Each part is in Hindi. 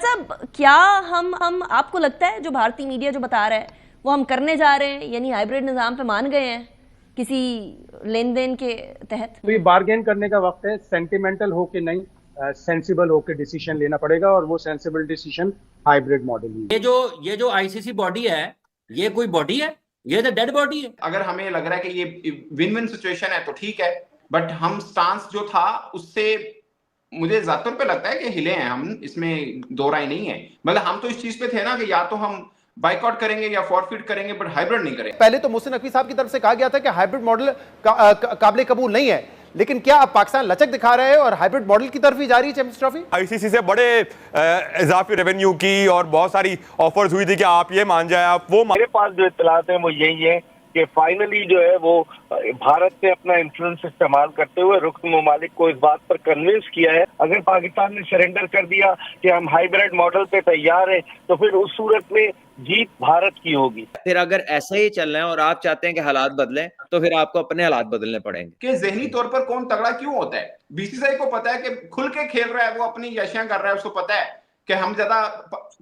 साहब, क्या हम आपको लगता है जो भारतीय मीडिया जो बता रहा है वो हम करने जा रहे हैं, यानी हाइब्रिड निज़ाम पे मान गए हैं किसी लेन देन के तहत? तो ये बार्गेन करने का वक्त है। सेंटिमेंटल होके नहीं, सेंसिबल होके डिसीजन लेना पड़ेगा, और वो सेंसिबल डिसीजन हाइब्रिड मॉडल ही। ये जो आईसीसी बॉडी है, ये कोई बॉडी है? ये तो डेड बॉडी है। अगर हमें लग रहा है कि ये विन विन सिचुएशन है तो ठीक है, बट हम स्टांस जो था उससे मुझे ज्यादातर पे लगता है कि हिले हैं हम, इसमें दो राय नहीं है। मतलब हम तो इस चीज पे थे ना कि या तो हम बाइकआउट करेंगे या फॉरफिट करेंगे, बट हाइब्रिड नहीं करेंगे। पहले तो मोहसिन नकवी साहब की तरफ से कहा गया था कि हाइब्रिड मॉडल काबिल कबूल नहीं है, लेकिन क्या अब पाकिस्तान लचक दिखा रहे हैं और हाइब्रिड मॉडल की तरफ ही जा रही है चैंपियंस ट्रॉफी? आईसीसी से बड़े इजाफी रेवेन्यू की और बहुत सारी ऑफर्स हुई थी कि आप ये मान जाए, आप वो मेरे पास जो इत्तलात है वो यही है कि फाइनली जो है वो भारत ने अपना इन्फ्लुएंस इस्तेमाल करते हुए रुकन ममालिक को इस बात पर कन्विंस किया है। अगर पाकिस्तान ने सरेंडर कर दिया कि हम हाइब्रिड मॉडल पे तैयार हैं, तो फिर उस सूरत में जीत भारत की होगी। फिर अगर ऐसा ही चल रहा है और आप चाहते हैं कि हालात बदलें, तो फिर आपको अपने हालात बदलने पड़ेंगे। कि जहनी तौर पर कौन तगड़ा क्यों होता है? बीसीसीआई को पता है कि खुल के खेल रहा है, वो अपनी यशियां कर रहा है, उसको पता है कि हम ज्यादा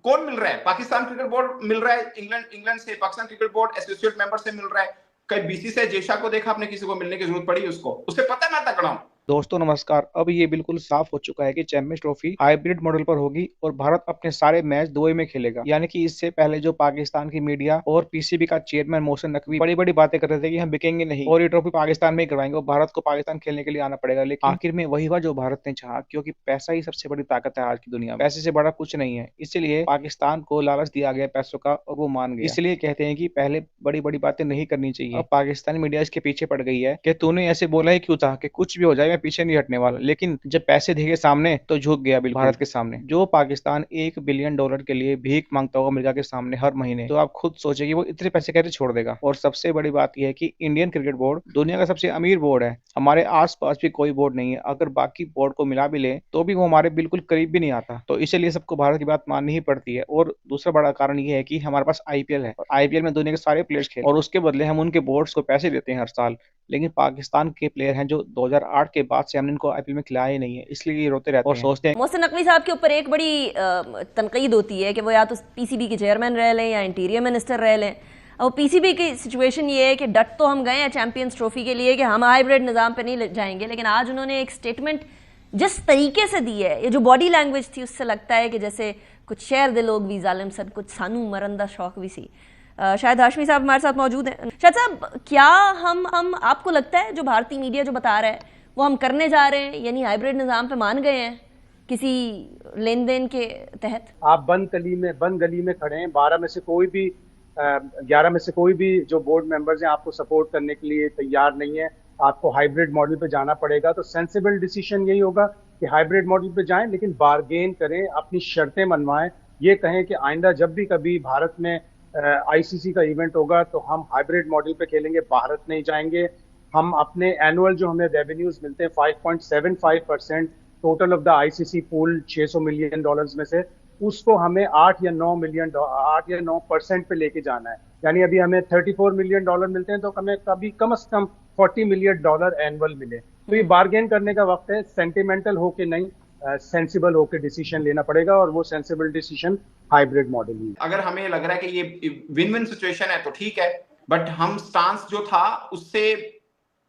कौन मिल रहा है। पाकिस्तान क्रिकेट बोर्ड मिल रहा है, इंग्लैंड से Pakistan cricket board associate member से मिल रहा है। कई बीसीसीआई जेशा को देखा आपने, किसी को मिलने की जरूरत पड़ी उसको? उसे पता है मैं तगड़ा हूं। दोस्तों नमस्कार। अब ये बिल्कुल साफ हो चुका है कि चैंपियंस ट्रॉफी हाइब्रिड मॉडल पर होगी और भारत अपने सारे मैच दुबई में खेलेगा। यानी कि इससे पहले जो पाकिस्तान की मीडिया और पीसीबी का चेयरमैन मोहसिन नकवी बड़ी बड़ी बातें कर रहे थे कि हम बिकेंगे नहीं और ये ट्रॉफी पाकिस्तान में ही करवाएंगे और भारत को पाकिस्तान खेलने के लिए आना पड़ेगा, लेकिन आखिर में वही हुआ जो भारत ने चाहा, क्योंकि पैसा ही सबसे बड़ी ताकत है आज की दुनिया में। पैसे से बड़ा कुछ नहीं है, इसलिए पाकिस्तान को लालच दिया गया पैसों का और वो मान गया। इसलिए कहते हैं कि पहले बड़ी बड़ी बातें नहीं करनी चाहिए। अब पाकिस्तानी मीडिया इसके पीछे पड़ गई है कि तूने ऐसे बोला ही क्यों था कि कुछ भी हो जाए मैं पीछे नहीं हटने वाला, लेकिन जब पैसे देखे सामने तो झुक गया बिल्कुल भारत के सामने। जो पाकिस्तान $1 बिलियन के लिए भीख मांगता होगा अमेरिका के सामने हर महीने, तो आप खुद सोचिए कि वो इतने पैसे कैसे छोड़ देगा। और सबसे बड़ी बात यह है कि इंडियन क्रिकेट बोर्ड दुनिया का सबसे अमीर बोर्ड है, हमारे आसपास भी कोई बोर्ड नहीं है। अगर बाकी बोर्ड को मिला भी ले तो भी वो हमारे बिल्कुल करीब भी नहीं आता, तो इसलिए सबको भारत की बात माननी ही पड़ती है। और दूसरा बड़ा कारण ये है कि हमारे पास आईपीएल है और आईपीएल में दुनिया के सारे प्लेयर्स खेल और उसके बदले हम उनके बोर्ड्स को पैसे देते हैं हर साल, लेकिन पाकिस्तान के प्लेयर हैं जो 2008 के बाद से हमने इनको आईपीएल में खिलाया ही नहीं है, इसलिए ये रोते रहते हैं और सोचते हैं। मोहसिन नकवी साहब के ऊपर एक बड़ी तनकीद होती है कि वो या तो पीसीबी के चेयरमैन रह लें या इंटीरियर मिनिस्टर रह लें। और पीसीबी की सिचुएशन ये है कि डट तो हम गए हैं चैंपियंस ट्रॉफी के लिए कि हम हाइब्रिड निज़ाम पे नहीं जाएंगे, लेकिन आज उन्होंने एक स्टेटमेंट जिस तरीके से दी है, ये जो बॉडी लैंग्वेज थी, उससे लगता है कि जैसे कुछ शेर दे लोग भी जालिम सन, कुछ सानू मरंदा शौक भी सी। शायद हाशमी साहब हमारे साथ मौजूद हैं। शायद साहब, क्या हम आपको लगता है जो भारतीय मीडिया जो बता रहा है वो हम करने जा रहे हैं, यानी हाइब्रिड निज़ाम पे मान गए हैं किसी लेन देन के तहत? आप बंद गली में खड़े हैं। 11 में से कोई भी जो बोर्ड मेंबर्स हैं आपको सपोर्ट करने के लिए तैयार नहीं है। आपको हाइब्रिड मॉडल पे जाना पड़ेगा, तो सेंसिबल डिसीजन यही होगा कि हाइब्रिड मॉडल पे जाएं, लेकिन बार्गेन करें, अपनी शर्तें मनवाएं। ये कहें कि आइंदा जब भी कभी भारत में आईसीसी का इवेंट होगा तो हम हाइब्रिड मॉडल पे खेलेंगे, भारत नहीं जाएंगे। हम अपने एनुअल जो हमें रेवेन्यूज मिलते हैं 5.75% total of the ICC pool $600 million में से, उसको हमें 8 या 9% पे लेके जाना है। यानी अभी हमें $34 मिलियन मिलते हैं, तो हमें कभी कम से कम $40 मिलियन एनुअल मिले। तो ये बार्गेन करने का वक्त है। सेंटिमेंटल होके नहीं, सेंसिबल होके डिसीजन लेना पड़ेगा, और वो सेंसिबल डिसीजन हाइब्रिड मॉडल ही। अगर हमें लग रहा है कि ये विन विन सिचुएशन है तो ठीक है, बट हम स्टांस जो था उससे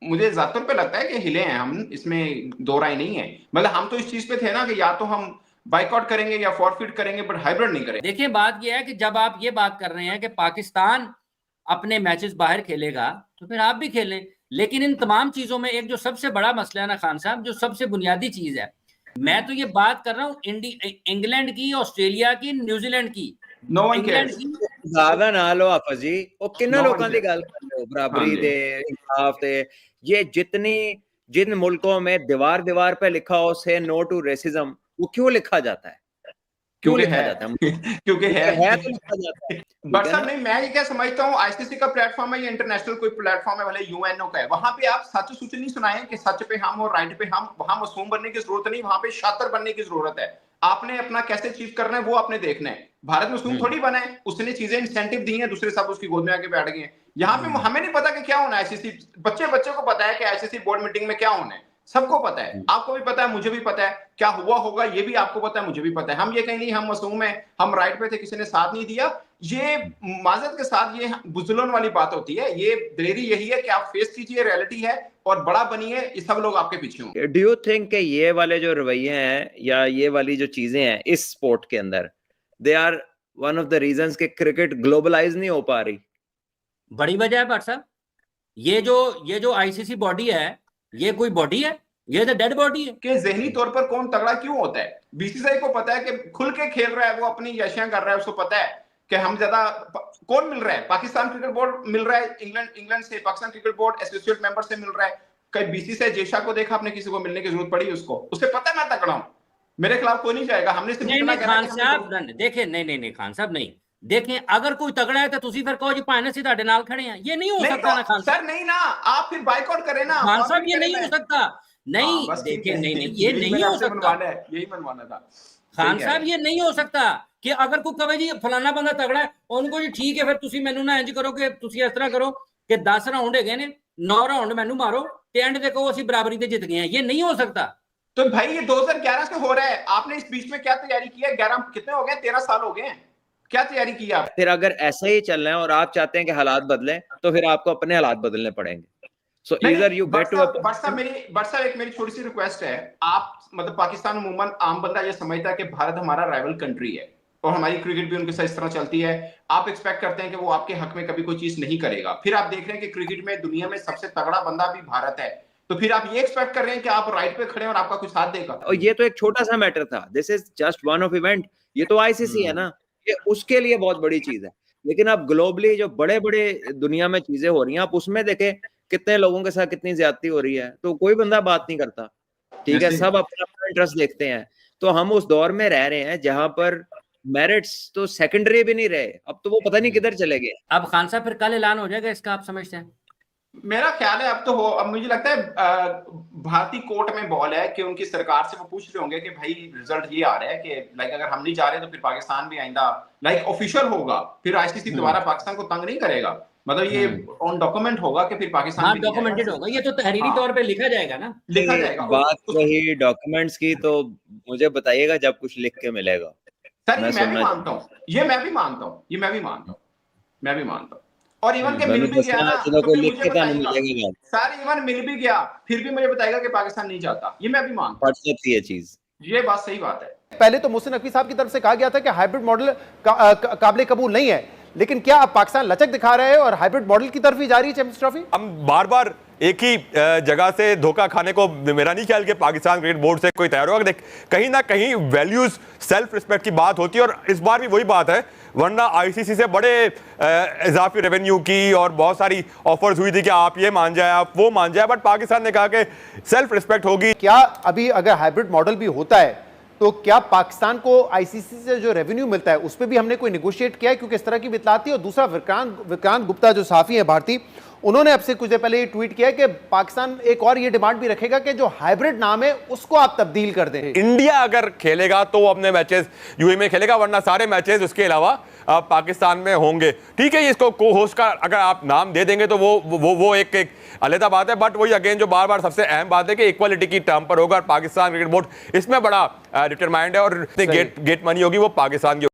मुझे ज्यादातर पे लगता है कि हिले हैं हम, इसमें दो राय नहीं है। मतलब हम तो इस चीज पे थे ना कि या तो हम बाइकआउट करेंगे या फॉरफिट करेंगे, बट हाइब्रिड नहीं करेंगे। देखिए, बात यह है कि जब आप ये बात कर रहे हैं कि पाकिस्तान अपने मैचेस बाहर खेलेगा, तो फिर आप भी खेलें। लेकिन इन तमाम चीजों में एक जो सबसे बड़ा मसला है ना खान साहब, जो सबसे बुनियादी चीज है, मैं तो ये बात कर रहा हूँ इंग्लैंड की, ऑस्ट्रेलिया की, न्यूजीलैंड की। No one cares. ज्यादा ना लो हाफिज जी, वो किन्ना लोगों की गल कर रहे हो, बराबरी दे, इंसाफ दे। ये जिन मुल्कों में दीवार दीवार पे लिखा हो से नो टू रेसिज्म, वो क्यों लिखा जाता है? क्यों लिखा जाता है? क्योंकि है तो लिखा जाता है। बट साहब नहीं, मैं ये क्या समझता हूँ, आईसीसी का प्लेटफॉर्म है या इंटरनेशनल कोई प्लेटफॉर्म है, भले यूएनओ का है, वहां पे आप सच सूच नहीं सुनाए कि सच पे हम और राइट पे हम। वहां मासूम बनने की जरूरत नहीं, वहां पे शातिर बनने की जरूरत है। आपने अपना कैसे अचीव करना है वो आपने देखना है। भारत मासूम थोड़ी बना है, उसने चीजें इंसेंटिव दी हैं, दूसरे सब उसकी गोद में आके बैठ गए हैं। यहाँ पे हमें नहीं पता कि क्या होना है। आईसीसी बच्चे को पता है कि आईसीसी बोर्ड मीटिंग में क्या होना है। सबको पता है, आपको भी पता है, मुझे भी पता है, क्या हुआ होगा ये भी आपको पता है, मुझे भी पता है। हम ये कहीं नहीं हम मासूम हैं, हम राइट पे थे, किसी ने साथ नहीं दिया, ये माजरत के साथ ये बुजुर्गों वाली बात होती है। ये दिलेरी यही है कि आप फेस कीजिए, रियलिटी है और बड़ा बनिए, ये सब लोग आपके पीछे होंगे। डू यू थिंक कि ये वाले जो रवैये हैं या ये वाली जो चीजें हैं इस स्पोर्ट के अंदर, they are one of the reasons कि क्रिकेट ग्लोबलाइज नहीं हो पा रही? बड़ी वजह है भट्ट साहब, ये जो आईसीसी बॉडी है, ये कोई बॉडी है? ये तो डेड बॉडी है। कि जहनी तौर पर कौन तगड़ा क्यों होता है? बीसीसीआई को पता है कि खुल के खेल रहा है, वो अपनी यशियां कर रहा है, उसको पता है कि हम ज्यादा कौन मिल रहा है, पाकिस्तान क्रिकेट बोर्ड मिल रहा है, इंग्लैंड से, Pakistan cricket board associate member से मिल रहा है। कहीं बीसीसीआई जेशा को देखा आपने, किसी को मिलने की जरूरत पड़ी उसको? उससे पता है मैं तगड़ा हूं, मेरे खिलाफ कोई नहीं जाएगा। हमने सिर्फ नहीं खान साहब देखें, नहीं खान साहब नहीं देखें, अगर कोई तगड़ा है तो तुसी फिर कहो जी भाने से ਤੁਹਾਡੇ ਨਾਲ खड़े हैं, ये नहीं हो सकता ना खान सर। नहीं ना, आप फिर बाइकआउट करें ना खान साहब, ये नहीं हो सकता। नहीं देखें, नहीं ये नहीं हो सकता, यही मनवाना था खान साहब, ये नहीं हो सकता कि अगर कोई कहे जी फलाना बंदा तगड़ा है, उनको जी ठीक है फिर तुसी मैनू ना इंज करो कि तुसी इस तरह करो कि 10 राउंड है ने 9 राउंड मैनू मारो ते एंड ते कहो ਅਸੀਂ बराबरी ते जित गए हैं, ये नहीं हो सकता। तो भाई ये 2011 से हो रहा है, आपने इस बीच में क्या तैयारी की है? 11 कितने हो गए? 13 साल हो गए हैं, क्या तैयारी की आप? फिर अगर ऐसे ही चल रहे हैं और आप चाहते हैं कि हालात बदलें, तो फिर आपको अपने हालात बदलने पड़ेंगे। So either you get to एक मेरी छोटी सी रिक्वेस्ट है, आप मतलब पाकिस्तान अमूमन आम बंदा ये समझता है कि भारत हमारा राइवल कंट्री है और हमारी क्रिकेट भी उनके साथ इस तरह चलती है। आप एक्सपेक्ट करते हैं कि वो आपके हक में कभी कोई चीज नहीं करेगा, फिर आप देख रहे हैं कि क्रिकेट में दुनिया में सबसे तगड़ा बंदा भी भारत है, तो फिर आप ये एक्सपेक्ट कर रहे हैं कि आप राइट पे खड़े और आपका कुछ साथ देगा? और ये तो एक छोटा सा मैटर था, this is just one of event, ये तो आईसीसी है ना, ये उसके लिए बहुत बड़ी चीज है। लेकिन अब ग्लोबली जो बड़े बड़े दुनिया में चीजें हो रही हैं, आप उसमें देखें कितने लोगों के साथ कितनी ज्यादती हो रही है, तो कोई बंदा बात नहीं करता, ठीक है, सब अपना अपना इंटरेस्ट देखते हैं। तो हम उस दौर में रह रहे हैं जहां पर मेरिट्स तो सेकेंडरी भी नहीं रहे, अब तो वो पता नहीं किधर चले गए। अब खान साहब फिर कल ऐलान हो जाएगा इसका, आप समझते हैं? मेरा ख्याल है अब तो हो, अब मुझे लगता है भारतीय कोर्ट में बॉल है कि उनकी सरकार से वो पूछ रहे होंगे कि भाई रिजल्ट ये आ रहा है कि लाइक अगर हम नहीं जा रहे तो फिर पाकिस्तान भी आइंदा लाइक ऑफिशियल होगा, फिर आईसीसी दोबारा पाकिस्तान को तंग नहीं करेगा, मतलब ये ऑन डॉक्यूमेंट होगा कि फिर पाकिस्तान डॉक्यूमेंटेड होगा, ये तो तहरीरी तौर पे लिखा जाएगा ना, लिखा जाएगा। बात रही डॉक्यूमेंट्स की, तो मुझे बताइएगा जब कुछ लिख के मिलेगा। सर मैं भी मानता हूँ, ये मैं भी मानता हूँ और इवन के मिल भी गया ना तो फिर मुझे बताइएगा, सर इवन मिल भी गया फिर भी मुझे बताएगा कि पाकिस्तान नहीं जाता, ये मैं भी मानता हूँ। ये चीज, ये बात सही बात है। पहले तो मोहसिन नकवी साहब की तरफ से कहा गया था कि हाइब्रिड मॉडल काबिल कबूल नहीं है, लेकिन क्या अब पाकिस्तान लचक दिखा रहे हैं और हाइब्रिड मॉडल की तरफ ही जा रही है चैंपियंस ट्रॉफी? हम बार बार एक ही जगह से धोखा खाने को मेरा नहीं ख्याल कि पाकिस्तान क्रिकेट बोर्ड से कोई तैयार होगा। देख, कहीं ना कहीं वैल्यूज, सेल्फ रिस्पेक्ट की बात होती है और इस बार भी वही बात है, वरना आईसीसी से बड़े इजाफी रेवेन्यू की और बहुत सारी ऑफर्स हुई थी कि आप ये मान जाए, आप वो मान जाए, बट पाकिस्तान ने कहा कि सेल्फ रिस्पेक्ट होगी। क्या अभी अगर हाइब्रिड मॉडल भी होता है तो क्या पाकिस्तान को आईसीसी से जो रेवेन्यू मिलता है उस पर भी हमने कोई निगोशिएट किया है? क्योंकि इस तरह की इत्तलात थी। और दूसरा, विक्रांत गुप्ता जो साफी है भारतीय, उन्होंने अब से कुछ देर पहले ये ट्वीट किया कि पाकिस्तान एक और ये डिमांड भी रखेगा कि जो हाइब्रिड नाम है उसको आप तब्दील कर दें। इंडिया अगर खेलेगा तो अपने मैचेस यूएई में खेलेगा, वरना सारे मैचेस उसके अलावा पाकिस्तान में होंगे। ठीक है, इसको को होस्ट का अगर आप नाम दे देंगे तो वो एक अलग बात है, बट वही अगेन जो बार बार सबसे अहम बात है कि इक्वालिटी की टर्म पर होगा और पाकिस्तान क्रिकेट बोर्ड इसमें बड़ा डिटरमाइंड है और गेट मनी होगी वो पाकिस्तान की।